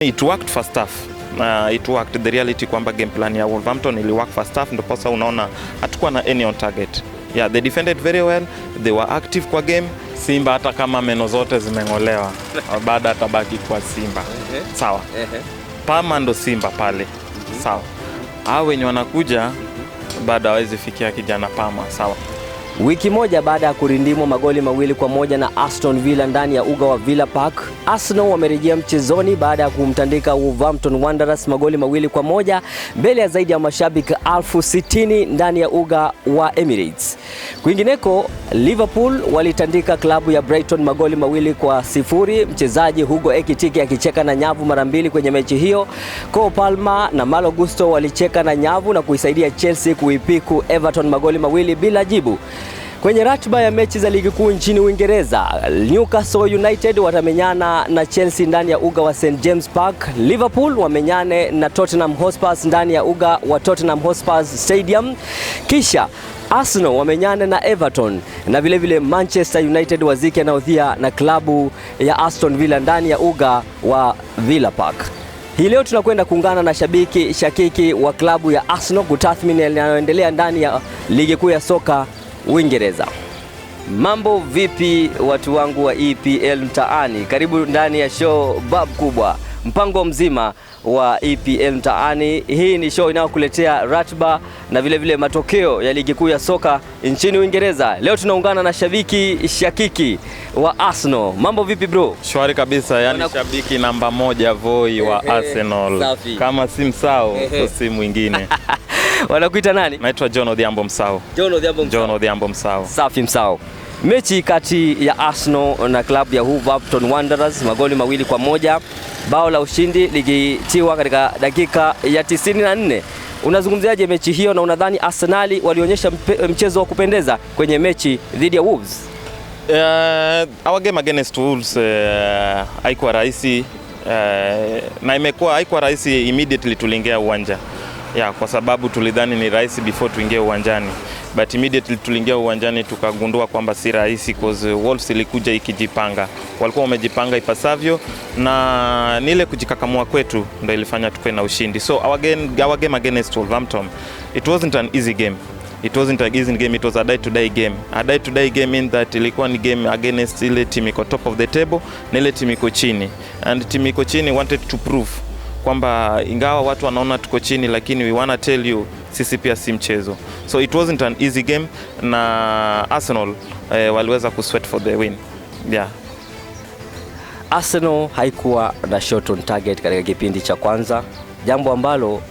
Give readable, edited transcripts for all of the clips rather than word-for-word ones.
It worked first half. It worked. The reality kwamba game plan ya Wolverhampton ili work first half, ndipo sasa unaona hatakuwa na any on target. Yeah, they defended very well. They were active kwa game. Simba hata kama meno zote zimengolewa baada atabaki kwa Simba. Sawa. Parma ndo Simba pale. Sawa. Hao wenye wanakuja baada hawezi fikia kijana Parma. Sawa. Wiki moja baada ya kurindimwa magoli 2-1 na Aston Villa ndani ya uga wa Villa Park, Arsenal wamerejea mchezoni baada ya kumtandika Wolverhampton Wanderers magoli 2-1 mbele ya zaidi ya mashabiki 60,000 ndani ya uga wa Emirates. Kwingineko, Liverpool walitandika klabu ya Brighton magoli 2-0, mchezaji Hugo Ekitike akicheka na nyavu mara mbili kwenye mechi hiyo. Cole Palmer na Malo Gusto walicheka na nyavu na kuisaidia Chelsea kuipiku Everton magoli 2 bila jibu. Kwenye ratiba ya mechi za ligi kuu nchini Uingereza, Newcastle United watamenyana na Chelsea ndani ya uga wa St James Park. Liverpool wamenyane na Tottenham Hotspur ndani ya uga wa Tottenham Hotspur Stadium. Kisha Arsenal wamenyane na Everton, na vile Manchester United wazike na udhia na klabu ya Aston Villa ndani ya uga wa Villa Park. Hii leo tunakwenda kuungana na shabiki shakiki wa klabu ya Arsenal kutathmini yanayoendelea ndani ya ligi kuu ya soka Uingereza. Mambo vipi watu wangu wa EPL mtaani? Karibu ndani ya show bab kubwa, mpango mzima wa EPL mtaani. Hii ni show inayokuletea ratiba na vile matokeo ya ligi kuu ya soka nchini Uingereza. Leo tunaungana na shabiki shakiki wa Arsenal. Mambo vipi bro? Shwari kabisa, yani shabiki namba 1 Voi wa Arsenal. Kama si Msao, si mwingine. Wanakuita nani? Naitwa John Odhiambo Msao. John Odhiambo Msao. Safi Msao. Mechi kati ya Arsenal na klabu ya Wolverhampton Wanderers magoli 2-1. Bao la ushindi likitiwa katika dakika ya 94. Unazungumziaje mechi hiyo na unadhani Arsenal walionyesha mchezo wa kupendeza kwenye mechi dhidi ya Wolves? Our game against Wolves haikuwa rahisi, na imekuwa haikuwa rahisi immediately tuliingia uwanja. Kwa sababu tulidhani ni rahisi before tuingie uwanjani, but immediately tuliingia uwanjani tukagundua kwamba si rahisi, because Wolves ilikuja ikijipanga, walikuwa wamejipanga ipasavyo, na nile kujikakamua kwetu ndio ilifanya tukue na ushindi. So our game against Wolverhampton, it wasn't an easy game. It wasn't an easy game, it was a die-to-die game. A die-to-die game in that ilikuwa ni game against ile team iko top of the table na ile team iko chini, and team iko chini wanted to prove kwamba ingawa watu wanaona tuko chini, lakini we wanna tell you sisi pia si mchezo. So it wasn't an easy game, na Arsenal waliweza kusweat for the win. Arsenal haikuwa na shot on target katika kipindi cha kwanza, jambo ambalo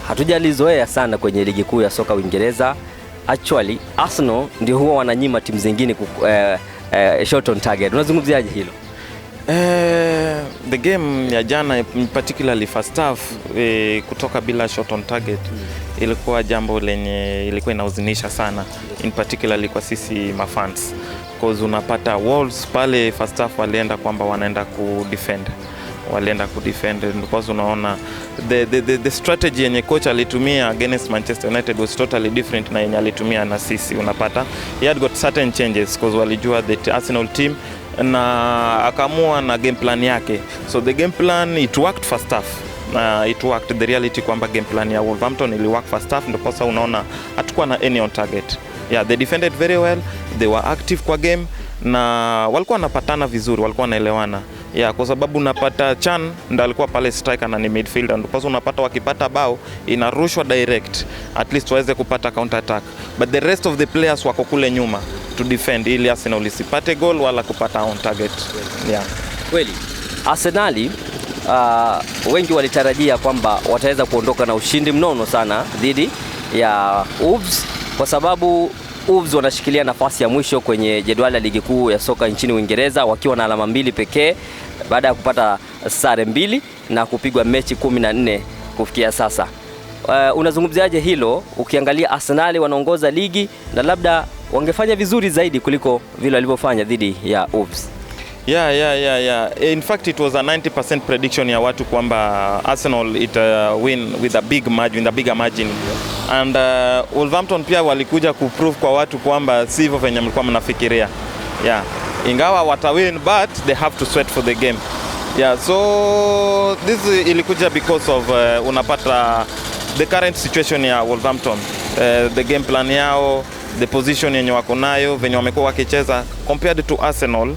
hatujalizoea sana kwenye ligi kuu ya soka Uingereza. Actually Arsenal ndio huwa wananyima timu zingine shot on target. Unazungumziaje hilo? The game ya jana, particularly first half, kutoka bila shot on target ilikuwa jambo lenye ilikuwa inahuzunisha sana, in particularly kwa sisi mafans, because unapata Wolves pale first half walienda kwamba wanaenda kudefend, because unaona the strategy yenye coach alitumia against Manchester United was totally different na yenye alitumia na sisi. Unapata he had got certain changes because walijua the Arsenal team, na akamua na game plan yake. So the game plan, it worked first half. It worked. The reality kwamba game plan ya Wolverhampton ili work first half, ndipo sasa unaona hatakuwa na any on target. They defended very well, they were active kwa game, na walikuwa wanapatana vizuri, walikuwa wanaelewana. Kwa sababu unapata Chan ndo alikuwa pale striker na ni midfielder, ndipo sasa unapata wakipata bao inarushwa direct, at least waweze kupata counter attack, but the rest of the players wako kule nyuma to defend ili Arsenal isipate goal wala kupata on target. Kweli Arsenal wengi walitarajia kwamba wataweza kuondoka na ushindi mnono sana dhidi ya Wolves, kwa sababu Wolves wanashikilia nafasi ya mwisho kwenye jedwali la ligi kuu ya soka nchini Uingereza wakiwa na alama 2 pekee baada ya kupata sare 2 na kupigwa mechi 14 kufikia sasa. Unazungumziaje hilo ukiangalia Arsenal wanaongoza ligi na labda wangefanya vizuri zaidi kuliko vile walivyofanya dhidi ya Wolves? In fact it was a 90% prediction ya watu kwamba Arsenal it win with a big margin, bigger margin, and Wolverhampton pia walikuja kuprove kwa watu kwamba si hivyo venye mlikuwa mnafikiria. Ingawa watawin, but they have to sweat for the game. Yeah, so this ilikuja because of unapata the current situation ya Wolverhampton, the game plan yao, the position yenye wako nayo, venye wamekuwa wakicheza compared to Arsenal,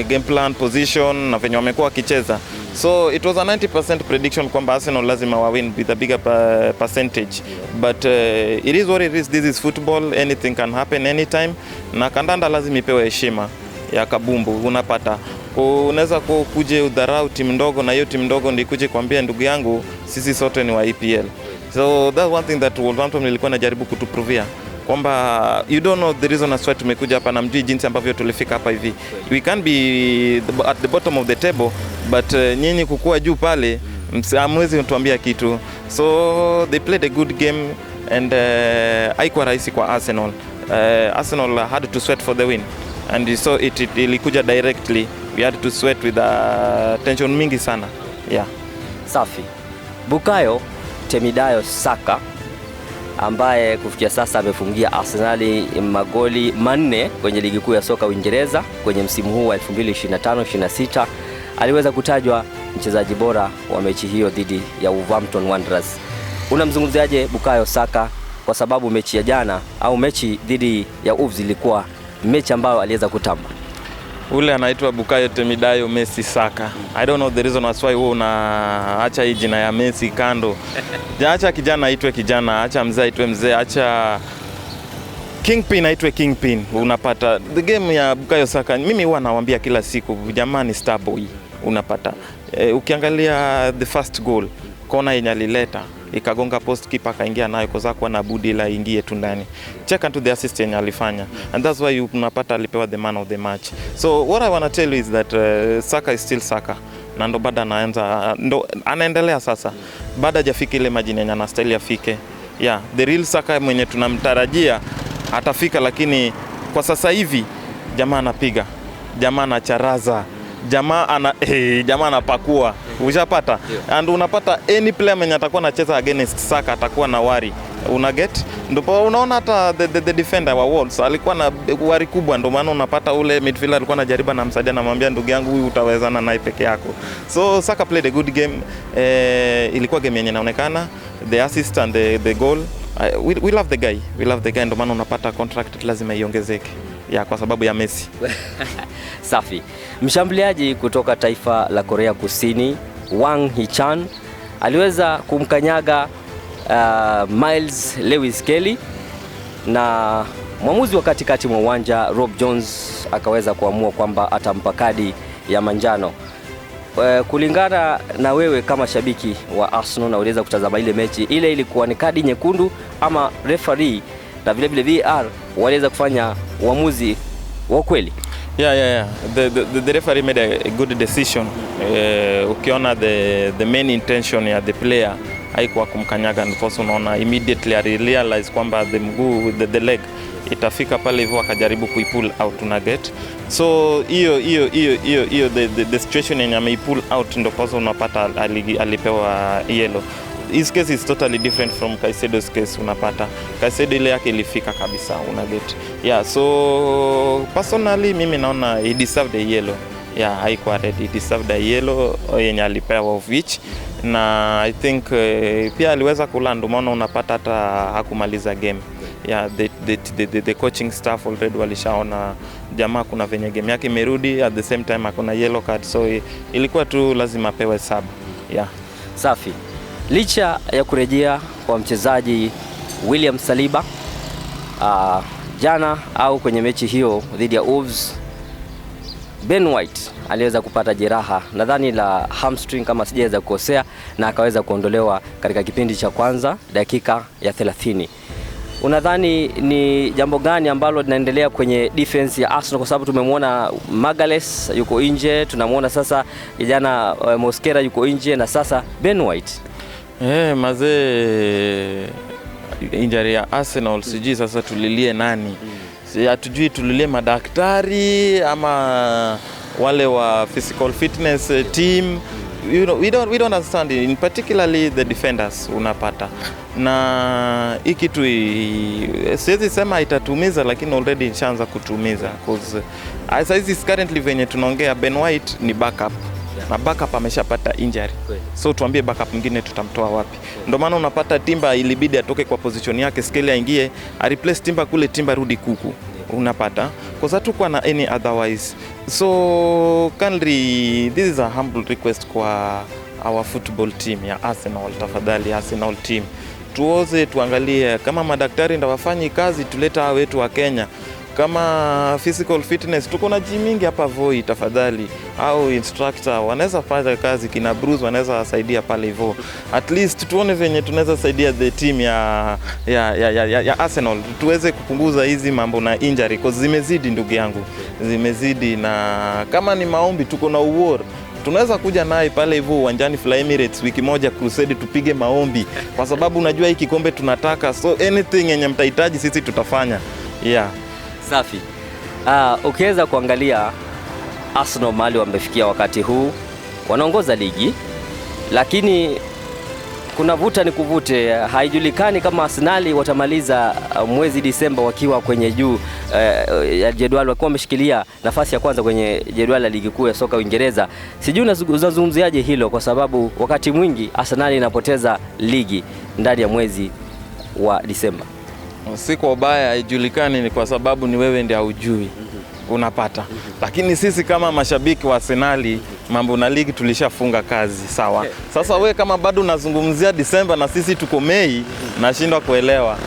game plan, position na venye wamekuwa wakicheza. So it was a 90% prediction kwamba Arsenal lazima wa win with a bigger percentage. But it is what it is. This is football, anything can happen anytime. Na kandanda lazima ipewe heshima ya kabumbu. Unapata unaweza kuje udharau timu ndogo na hiyo timu ndogo ndio ikuje kwambia ndugu yangu sisi sote ni wa EPL. So that's one thing that Wolverhampton ilikuwa inajaribu kutuprovia kwamba you don't know the reason as why tumekuja hapa na mjui jinsi ambavyo tulifika hapa hivi. We can be at the bottom of the table but nyinyi kukua juu pale hamwezi tuambia kitu. So they played a good game and haikuwa rahisi kwa Arsenal. Arsenal had to sweat for the win and so it ilikuja directly. We had to sweat with tension mingi sana. Yeah. Safi. Bukayo Temidayo Saka ambaye kufikia sasa amefungia Arsenali magoli 4 kwenye ligi kuu ya soka Uingereza kwenye msimu huu wa 2025-26 aliweza kutajwa mchezaji bora wa mechi hiyo dhidi ya Wolverhampton Wanderers. Unamzungumziaje Bukayo Saka kwa sababu mechi ya jana au mechi dhidi ya Wolves ilikuwa mechi ambayo aliweza kutamba? Ule anaitwa Bukayo Temidayo Messi Saka. I don't know the reason why wewe unaacha hii jina ya Messi kando. Acha kijana aitwe kijana, acha mzee aitwe mzee, acha Kingpin aitwe Kingpin. Unapata the game ya Bukayo Saka. Mimi huwa nawaambia kila siku jamani star boy. Unapata ukiangalia the first goal kona yenye alileta ikagonga post keeper kaingia nayo kwa kuwa na budi la ingie tu ndani. Check into the assist yenye alifanya and that's why unapata alipewa the man of the match. So what I want to tell you is that Saka is still Saka na ndo bado anaendelea sasa, bado hajafika ile majina yenye anastahili afike. Yeah, the real Saka mwenye tunamtarajia atafika, lakini kwa sasa hivi jamaa anapiga, jamaa anacharaza, jamaa anapakua. Ushapata? And unapata any player mwenye atakuwa anacheza against Saka atakuwa na wari. Unaget? Ndipo unaona hata the defender wa Wolves alikuwa na wari kubwa, ndio maana unapata ule midfielder alikuwa anajaribu na msaidia na mwambia ndugu yangu huyu utawezana naye peke yako. So Saka played a good game. Ilikuwa game yenye inaonekana, the assist and the goal. We love the guy. We love the guy, ndio maana unapata contract lazima iongezeke. Ya kwa sababu ya Messi. Safi. Mshambuliaji kutoka taifa la Korea Kusini, Wang Hee-chan aliweza kumkanyaga Miles Lewis Kelly na mwamuzi wa katikati mwa uwanja Rob Jones akaweza kuamua kwamba atampa kadi ya manjano. Kulingana na wewe kama shabiki wa Arsenal na uliweza kutazama ile mechi, ile ilikuwa ni kadi nyekundu ama referee na vile vile VAR waliweza kufanya uamuzi wa kweli? Yeah. The referee made a good decision. Ukiona the main intention ya the player haikuwa kumkanyaga, because unaona immediately I realize kwamba the mguu the leg itafika pale hivyo, akajaribu kuipull out na get. So hiyo the situation yenye ameipull out ndio pasa unapata alipewa yellow. His case is totally different from Caicedo's case. Unapata Caicedo ile yake ilifika kabisa, unaget. Yeah, so personally mimi naona he deserved a yellow. Yeah, haikuwa red, he deserved a yellow yenye alipewa of which, na I think pia aliweza kula, ndio maana unapata hata hakumaliza game. Yeah, the coaching staff already walishaona jamaa kuna venye game yake imerudi, at the same time hakuna yellow card, so ilikuwa tu lazima apewe sub. Yeah. Safi. Licha ya kurejea kwa mchezaji William Saliba jana au kwenye mechi hiyo dhidi ya Wolves, Ben White aliweza kupata jeraha nadhani la hamstring kama sijaweza kukosea, na akaweza kuondolewa katika kipindi cha kwanza dakika ya 30. Unadhani ni jambo gani ambalo linaendelea kwenye defense ya Arsenal, kwa sababu tumemwona Magalhaes yuko nje, tunamwona sasa kijana Mosquera yuko nje na sasa Ben White? Mazee injury ya Arsenal sijui sasa tulilie nani. Hatujui tulilie madaktari ama wale wa physical fitness team. You know, we don't understand, in particularly the defenders. Unapata na hiki tu siwezi sema itatumiza, lakini already ishaanza kutumiza, because as is currently venye tunaongea Ben White ni backup. na backup ameshapata injury. So tuambie backup mwingine tutamtoa wapi? Ndio maana unapata Timba ilibidi atoke kwa position yake, Skelly aingie, a replace Timba kule, Timba rudi kuku. Unapata kwa sababu kwa na any otherwise. So kindly, this is a humble request kwa our football team ya Arsenal, tafadhali Arsenal team tuoze, tuangalie kama madaktari ndio wafanyi kazi, tuleta hao wetu wa Kenya. Kama physical fitness tuko na gym mingi hapa Voi, tafadhali au instructor wanaweza fanya kazi, kina Bruce wanaweza wasaidia pale hivyo. At least tuone venye tunaweza saidia the team ya Arsenal tuweze kupunguza hizi mambo na injury, because zimezidi ndugu yangu, zimezidi. Na kama ni maombi, tuko na uwor, tunaweza kuja naye pale hivyo uwanjani Fly Emirates wiki moja crusade, tupige maombi, kwa sababu unajua hii kikombe tunataka. So anything yenye mtahitaji sisi tutafanya. Safi. Ukiweza kuangalia Arsenal mahali wamefikia wakati huu, wanaongoza ligi, lakini kuna vuta ni kuvute. Haijulikani kama Arsenal watamaliza mwezi Disemba wakiwa kwenye juu ya jedwali, wakiwa wameshikilia nafasi ya kwanza kwenye jedwali la ligi kuu ya soka Uingereza. Sijui unazungumziaje hilo, kwa sababu wakati mwingi Arsenal inapoteza ligi ndani ya mwezi wa Disemba. Si kwa ubaya, haijulikani, ni kwa sababu ni wewe ndiye hujui. Unapata. Lakini sisi kama mashabiki wa Arsenal, mambo na ligi tulishafunga kazi, sawa. Sasa we kama bado unazungumzia Disemba na sisi tuko Mei, nashindwa kuelewa.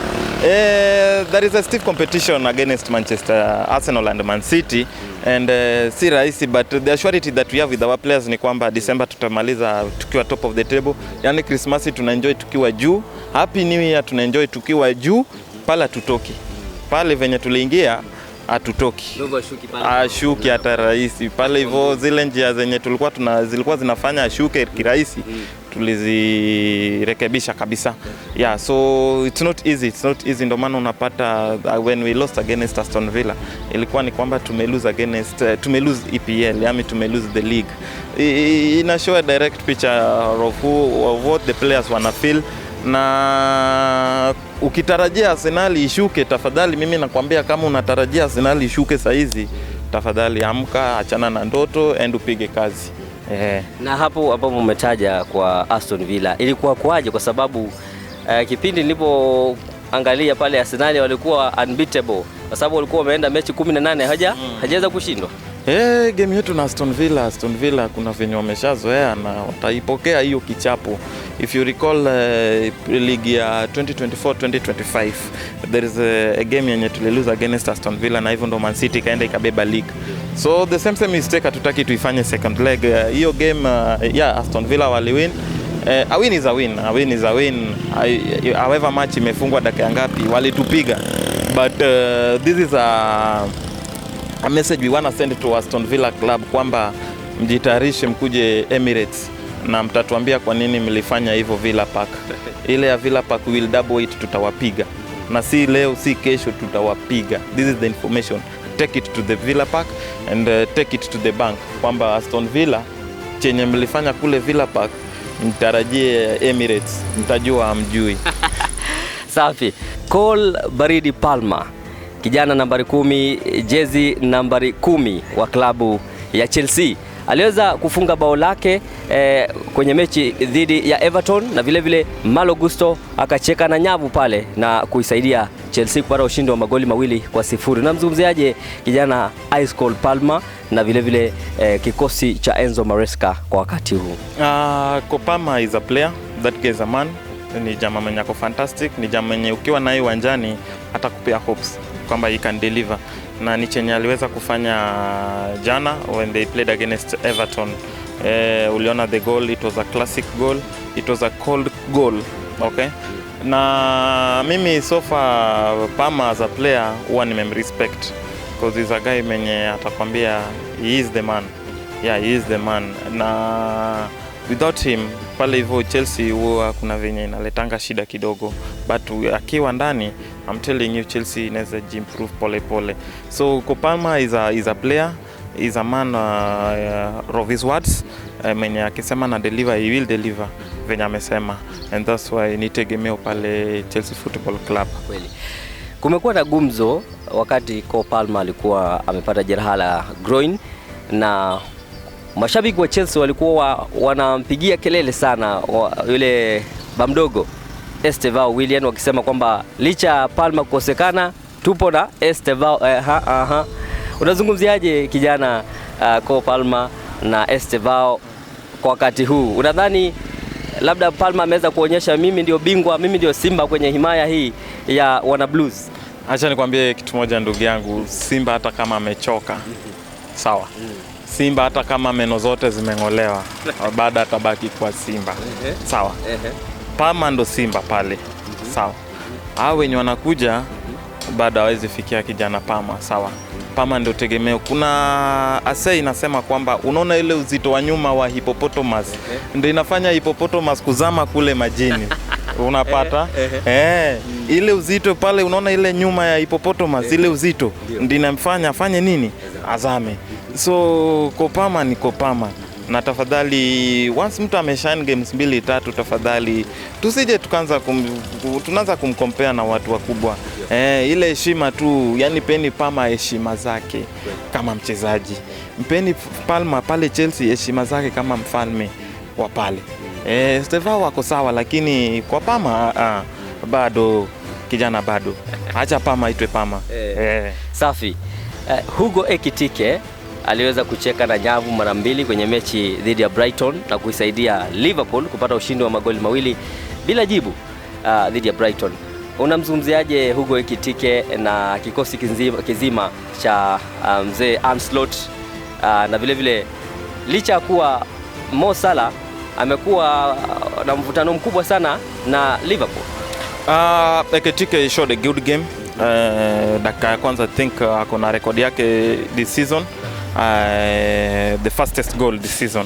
There is a stiff competition against Manchester, Arsenal and Man City, and si rahisi, but the assurity that we have with our players ni kwamba December tutamaliza tukiwa top of the table. Yani Christmas tunaenjoy tukiwa juu, Happy New Year tunaenjoy tukiwa juu, pala tutoki. Pale venye tuliingia hatutoki. Ashuki hata rahisi. Pale hivyo zile njia zenye zilikuwa zinafanya ashuke kirahisi, tulizirekebisha kabisa. So it's not easy, ndio maana unapata when we lost against Aston Villa ilikuwa ni kwamba tumelose EPL, yani tumelose the league. Ina show a direct picture of what the players wanna feel. Na ukitarajia Arsenal ishuke, tafadhali mimi nakwambia, kama unatarajia Arsenal ishuke saa hizi, tafadhali amka, achana na ndoto, and upige kazi. Na hapo ambapo umetaja kwa Aston Villa, ilikuwa kwaje? Kwa sababu kipindi nilipoangalia pale Arsenal walikuwa unbeatable, kwa sababu walikuwa wameenda mechi 18 hajaweza kushindwa. Game yetu na Aston Villa kuna venye wameshazoea na wataipokea hiyo kichapo. If you recall ligi ya 2024-2025, there is a game yenye tulilose against Aston Villa, na hivyo ndo Man City kaenda ikabeba league. So the same mistake hatutaki tuifanye second leg. Hiyo game Aston Villa waliwin. A win is a win. However match imefungwa dakika ngapi, walitupiga. But this is a message we want to send to Aston Villa Club kwamba mjitayarishe, mkuje Emirates na mtatuambia kwa nini mlifanya hivyo Villa Park. Ile ya Villa Park will double it, tutawapiga. Na si leo, si kesho, tutawapiga. This is the information. Take it to the Villa Park and take it to the bank. Kwamba Aston Villa chenye mlifanya kule Villa Park, mtarajie Emirates, mtajua hamjui. Safi. Cole Baridi Palmer, kijana nambari 10, jezi nambari 10 wa klabu ya Chelsea, aliweza kufunga bao lake kwenye mechi dhidi ya Everton, na vile vile Malo Gusto akacheka na nyavu pale na kuisaidia Chelsea kupata ushindi wa magoli 2-0. Namzungumziaje kijana Ice Cole Palmer na vile vile kikosi cha Enzo Maresca kwa wakati huu? Palmer is a player, that guy is a man. Ni jamaa mwenye ako fantastic, ni jamaa mwenye ukiwa naye uwanjani hata kupea hopes kwamba he can deliver. Na ni chenye aliweza kufanya jana when they played against Everton. Uliona the goal, it was a classic goal, it was a cold goal, okay? Na mimi so far Palmer as a player huwa nimemrespect, because he's a guy mwenye atakwambia he is the man. He is the man. Na without him pale hivyo Chelsea huwa kuna venye inaletanga shida kidogo, but akiwa ndani, I'm telling you, Chelsea inaweza improve pole pole. So Palmer is a player, is a man of his words. Mwenye akisema na deliver, he will deliver venye amesema, and that's why ni tegemeo pale Chelsea Football Club. Kweli kumekuwa na gumzo wakati Cole Palmer alikuwa amepata jeraha la groin, na mashabiki wa Chelsea walikuwa wanampigia kelele sana yule bamdogo Estevao Willian, wakisema kwamba licha ya Palma kukosekana tupo na Estevao. Unazungumziaje kijana Cole Palma na Estevao kwa wakati huu? Unadhani labda Palma ameweza kuonyesha mimi ndio bingwa, mimi ndio Simba kwenye himaya hii ya wana Blues? Acha nikwambie kitu moja ndugu yangu, Simba hata kama amechoka, sawa, Simba hata kama meno zote zimeng'olewa, baada atabaki kwa Simba, sawa. Palma ndo Simba pale, sawa. Hao wenye wanakuja baada hawezi fikia kijana Palma, sawa. Palma ndio tegemeo. Kuna asei inasema kwamba unaona ile uzito wa nyuma wa hippopotamus ndio inafanya hippopotamus kuzama kule majini. Unapata? Ile uzito pale, unaona ile nyuma ya hippopotamus, ile uzito ndio inamfanya afanye nini? Azame. So Kopama ni Kopama. Na tafadhali once mtu ameshine games 2-3, tafadhali tusije tunaanza kumcompare na watu wakubwa. Ile heshima tu, yani peni Palma heshima zake kama mchezaji. Mpeni Palma pale Chelsea heshima zake kama mfalme wa pale. Estevao wako sawa, lakini kwa Palma bado kijana bado. Acha Palma itwe Palma. Safi. Hugo Ekitike aliweza kucheka na nyavu mara 2 kwenye mechi dhidi ya Brighton na kuisaidia Liverpool kupata ushindi wa magoli 2 bila jibu dhidi ya Brighton. Unamzungumziaje Hugo Ekitike na kikosi kizima cha mzee Ancelotti, na vile vile licha kuwa Mo Salah amekuwa na mvutano mkubwa sana na Liverpool? Ekitike showed a good game. Dakika ya kwanza think ako na record yake this season, the fastest goal this season,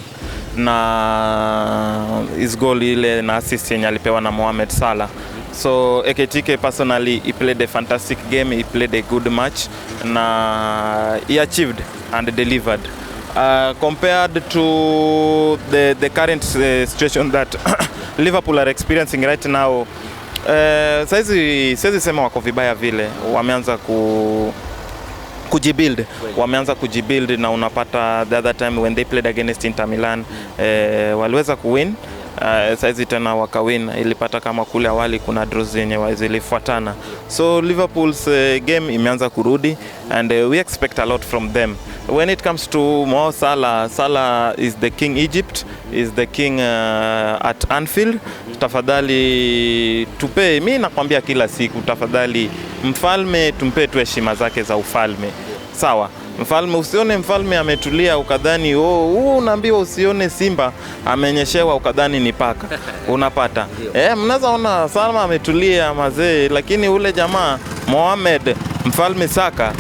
na his goal ile na assist yenye alipewa na Mohamed Salah. So Ekitike personally, he played a fantastic game, he played a good match, na he achieved and delivered. Compared to the current situation that Liverpool are experiencing right now, siwezi sema wako vibaya vile, wameanza kujibuild, na unapata the other time when they played against Inter Milan waliweza kuwin. Saizi tena wakawin, ilipata kama kule awali kuna draws zenye zilifuatana. So Liverpool's game imeanza kurudi, and we expect a lot from them. When it comes to Mo Salah, Salah is the king Egypt, is the king at Anfield. Tafadhali tupe, mimi nakwambia kila siku, tafadhali mfalme tumpe tu heshima zake za ufalme, sawa. Mfalme, usione mfalme ametulia ukadhani unaambiwa usione simba amenyeshewa ukadhani ni paka. Unapata mnaweza ona Salma ametulia mazee, lakini ule jamaa Mohamed mfalme Salah,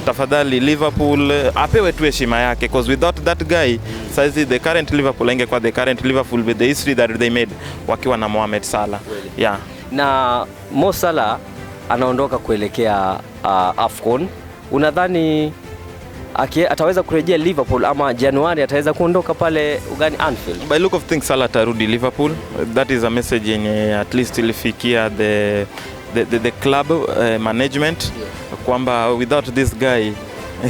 tafadhali Liverpool apewe tu heshima yake, because without that guy saizi the current Liverpool ingekuwa the current Liverpool with the history that they made wakiwa na Mohamed Salah. Yeah. Na Mo Salah anaondoka kuelekea AFCON. Unadhani ataweza kurejea Liverpool ama Januari ataweza kuondoka pale ugani Anfield? By look of things, Salah tarudi Liverpool. That is a message yenye at least ilifikia the club management, kwamba without this guy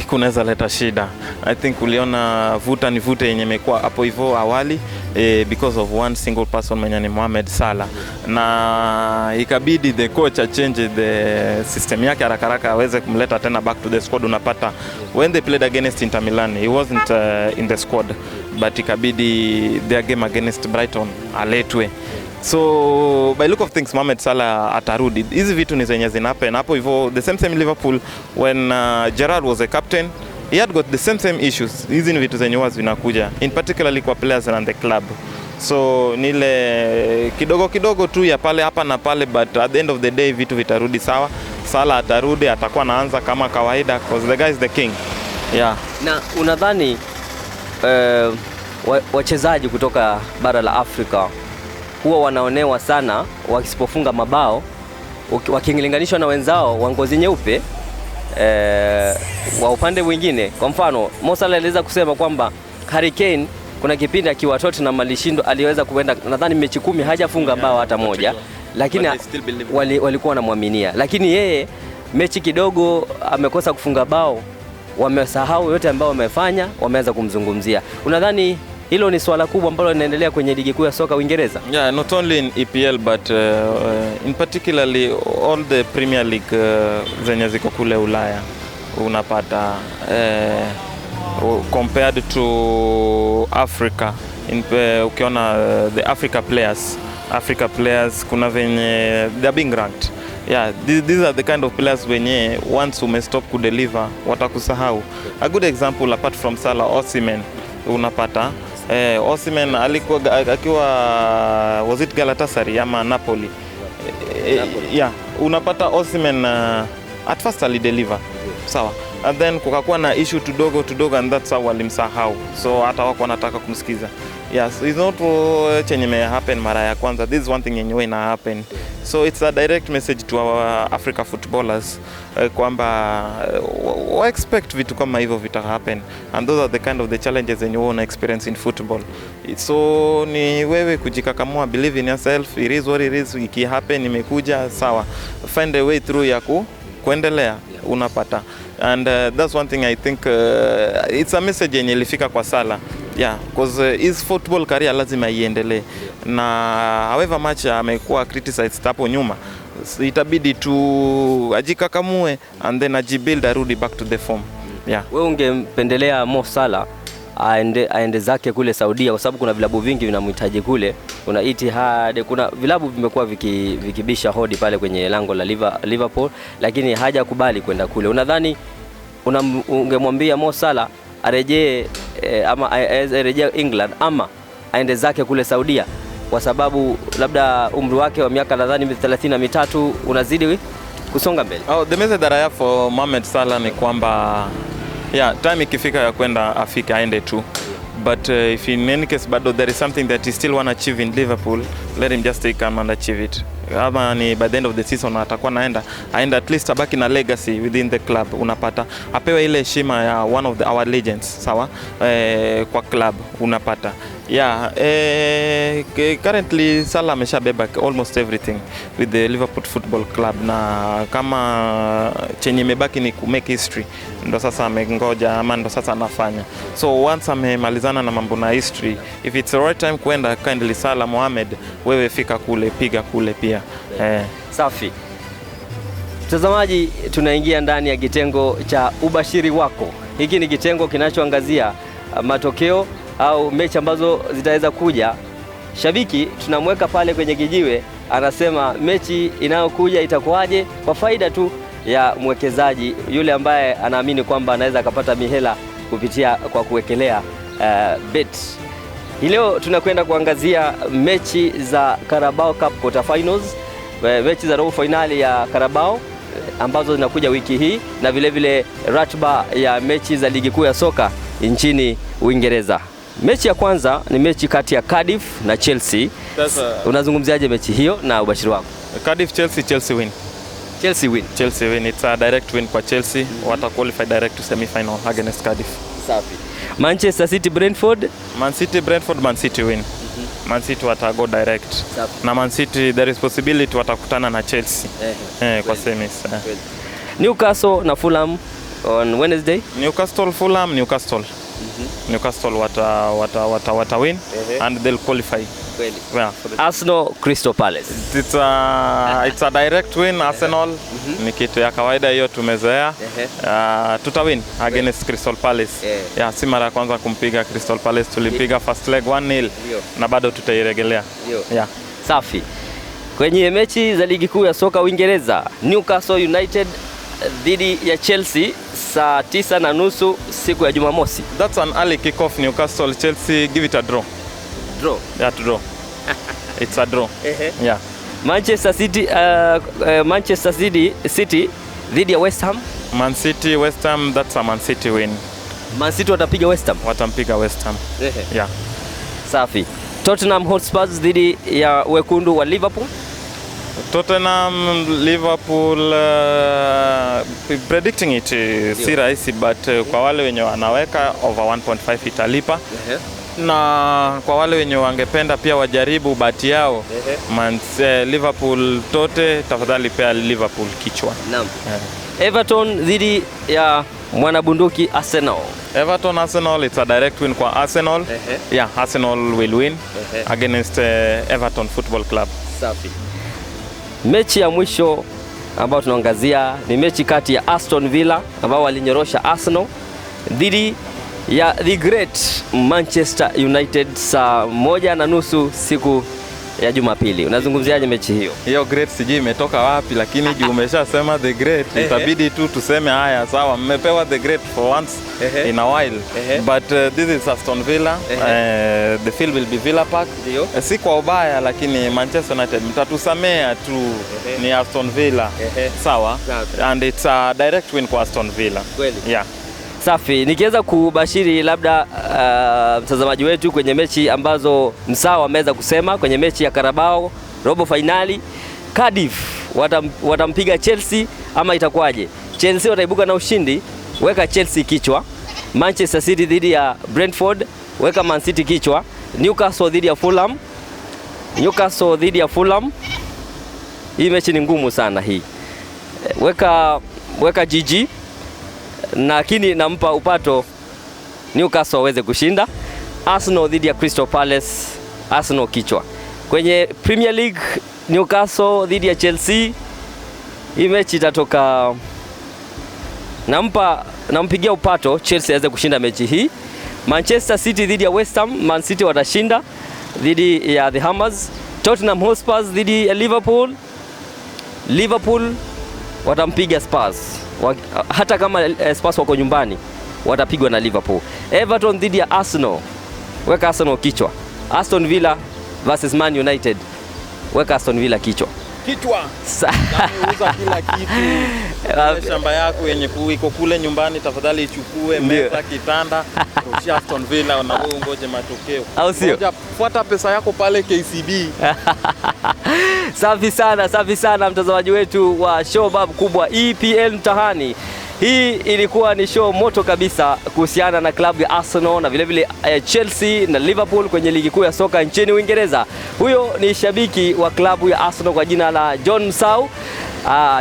kunaweza leta shida. I think uliona vuta ni vute yenye imekuwa hapo hivyo awali because of one single person mwenye ni Mohamed Salah, na ikabidi the coach change the system yake haraka aweze kumleta tena back to the squad. Unapata when they played against Inter Milan he wasn't in the squad, but ikabidi their game against Brighton aletwe. So by look of things Mohamed Salah atarudi. Hizi vitu ni zenye zinapen hapo hivyo. The same Liverpool when Gerrard was a captain, he had got the same issues. Hizi ni vitu zenye wazi vinakuja, in particularly kwa players and the club. So nile kidogo tu ya pale hapa na pale, but at the end of the day vitu vitarudi sawa. Salah atarudi, atakuwa naanza kama kawaida, because the guy is the king. Yeah. Na unadhani wachezaji kutoka bara la Afrika huwa wanaonewa sana wakisipofunga mabao wakilinganishwa na wenzao wa ngozi nyeupe wa upande mwingine? Kwa mfano Mo Salah aliweza kusema kwamba Harry Kane kuna kipindi akiwa Tottenham aliweza kuenda nadhani mechi 10 hajafunga bao hata moja, lakini walikuwa wanamwaminia, lakini yeye mechi kidogo amekosa kufunga bao wamesahau yote ambayo wamefanya, wameanza kumzungumzia. Unadhani hilo ni swala kubwa ambalo linaendelea kwenye ligi kuu ya soka Uingereza? Yeah, not only in EPL but in particularly all the Premier League zenye ziko kule Ulaya unapata compared to Africa ukiona the Africa players kuna venye they are being ranked. Yeah, these are the kind of players wenye once umestop kudeliver watakusahau. A good example apart from Salah, Osimhen unapata Osimhen alikuwa akiwa was it Galatasaray ama Napoli? Yeah, unapata Osimhen at first alideliver. Sawa. And then kukakuwa na issue tudogo and that's how walimsahau. So hata wako wanataka kumsikiza. Yes, it's not chenye may happen mara ya kwanza. This is one thing yenye ina happen. So it's a direct message to our Africa footballers kwamba expect vitu kama hivyo vita happen, and those are the kind of the challenges that you want to experience in football. So ni wewe kujikakamua, believe in yourself, it is what it is. Iki happen imekuja sawa, find a way through ya kuendelea unapata. And that's one thing I think it's a message yenye ilifika kwa Salah. Yeah, because his football career lazima iendelee, na however much amekuwa criticized hapo nyuma, itabidi tu ajikakamue and then ajibuild, arudi back to the form. Yeah. Wewe ungempendelea Mo Salah aende zake kule Saudia kwa sababu kuna vilabu vingi vinamhitaji kule. Kuna Etihad, kuna vilabu vimekuwa vikibisha hodi pale kwenye lango la Liverpool, lakini hajakubali kwenda kule. Unadhani ungemwambia Mo Salah arejee ama arejee England ama aende zake kule Saudia kwa sababu labda umri wake wa miaka nadhani 33 unazidi kusonga mbele? The message that I have for Mohamed Salah ni kwamba time ikifika ya kwenda Afrika aende tu. But if in any case but there is something that he still want to achieve in Liverpool, let him just take and achieve it. Ama ni by the end of the season atakuwa naenda at least abaki na legacy within the club. Unapata apewe ile heshima ya one of our legends, sawa, kwa club unapata. Currently Salah ameshabeba almost everything with the Liverpool Football Club, na kama chenye imebaki ni ku make history, ndo sasa amengoja ama ndo sasa anafanya. So once amemalizana na mambo na history, if it's the right time kwenda, kindly Salah Mohamed, wewe fika kule, piga kule pia. Safi. Mtazamaji, tunaingia ndani ya kitengo cha ubashiri wako. Hiki ni kitengo kinachoangazia matokeo au mechi ambazo zitaweza kuja. Shabiki tunamweka pale kwenye kijiwe, anasema mechi inayokuja itakuwaje, kwa faida tu ya mwekezaji yule ambaye anaamini kwamba anaweza akapata mihela kupitia kwa kuwekelea bet. Leo tunakwenda kuangazia mechi za Carabao Cup quarter finals, mechi za robo finali ya Carabao ambazo zinakuja wiki hii, na vile vile ratiba ya mechi za ligi kuu ya soka nchini Uingereza. Mechi ya kwanza ni mechi kati ya Cardiff na Chelsea. Unazungumziaje mechi hiyo na ubashiri wako? Cardiff Chelsea win. Chelsea win. It's a direct win kwa Chelsea. Wata qualify direct to semi-final against Cardiff. Safi. Manchester City Brentford. Man City win. Man City wata go direct. Safi. Na Man City there is possibility watakutana na Chelsea kwa semis. Newcastle na Fulham on Wednesday. Newcastle wata win and they'll qualify. Yeah, Arsenal Crystal Palace. It's a direct win. Arsenal ni kitu ya kawaida hiyo tumezoea. Tutawin against Crystal Palace. Si mara ya kwanza kumpiga Crystal Palace, tulipiga first leg 1-0 na bado tutairejelea. Safi. Kwenye mechi za ligi kuu ya soka Uingereza, Newcastle United dhidi ya Chelsea saa 9:30 siku ya Jumamosi. That's an early kick-off. Newcastle Chelsea, give it a draw. Yeah, to draw. It's a draw. Yeah. Manchester City dhidi ya West Ham. Man City West Ham, that's a Man City win. Man City watampiga West Ham. Yeah. Safi. Tottenham Hotspur dhidi ya wekundu wa Liverpool. Liverpool predicting it si rahisi, but kwa wale wenye wanaweka over 1.5 italipa. Na kwa wale wenye wangependa pia wajaribu bahati yao, Liverpool tafadhali pea Liverpool kichwa. Naam. Everton dhidi ya Mwanabunduki Arsenal. Everton Arsenal, it's a direct win kwa Arsenal. Yeah, Arsenal will win against Everton Football Club. Safi. Mechi ya mwisho ambayo tunaangazia ni mechi kati ya Aston Villa ambao walinyorosha Arsenal dhidi ya the great Manchester United saa 1:30 siku ya Jumapili. Unazungumziaje mechi hiyo? Hiyo great sijui imetoka wapi, lakini juu umeshasema the great, itabidi tu tuseme haya sawa, mmepewa the great for once in a while. But this is Aston Villa. The field will be Villa Park. Si kwa ubaya, lakini Manchester United mtatusamea tu, ni Aston Villa. Sawa. And it's a direct win kwa Aston Villa. Kweli? Yeah. Safi. Nikiweza kubashiri labda mtazamaji wetu kwenye mechi ambazo Msawa ameweza kusema kwenye mechi ya Carabao robo finali, Cardiff watampiga Chelsea ama itakuwaje? Chelsea wataibuka na ushindi, weka Chelsea kichwa. Manchester City dhidi ya Brentford, weka Man City kichwa. Newcastle dhidi ya Fulham. Newcastle dhidi ya Fulham. Hii mechi ni ngumu sana hii. Weka GG. Lakini nampa upato Newcastle waweze kushinda. Arsenal dhidi ya Crystal Palace, Arsenal kichwa. Kwenye Premier League, Newcastle dhidi ya Chelsea. Hii mechi itatoka, nampigia upato Chelsea aweze kushinda mechi hii. Manchester City dhidi ya West Ham, Man City watashinda dhidi ya the Hammers. Tottenham Hotspur dhidi ya Liverpool, Liverpool watampiga Spurs. Hata kama Spurs wako nyumbani watapigwa na Liverpool. Everton dhidi ya Arsenal, weka Arsenal kichwa. Aston Villa versus Man United, weka Aston Villa kichwa. Kichwa. Uza kila kitu. Shamba yako yenye iko kule nyumbani tafadhali ichukue, meza, kitanda, rushia Aston Villa na wewe ngoje matokeo. Au sio? Ngoja fuata pesa yako pale KCB. Safi sana mtazamaji wetu wa show bab kubwa EPL Mtahani. Hii ilikuwa ni show moto kabisa kuhusiana na klabu ya Arsenal na vile Chelsea na Liverpool kwenye ligi kuu ya soka nchini Uingereza. Huyo ni shabiki wa klabu ya Arsenal kwa jina la John Msau.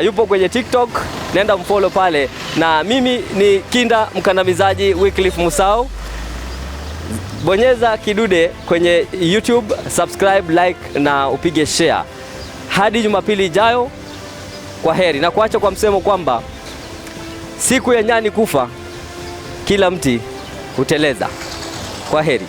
Yupo kwenye TikTok, nenda mfollow pale. Na mimi ni Kinda Mkandamizaji Wycliffe Musau. Bonyeza kidude kwenye YouTube, subscribe, like na upige share. Hadi Jumapili ijayo, kwa heri. Na kuacha kwa msemo kwamba siku ya nyani kufa, kila mti huteleza. Kwa heri.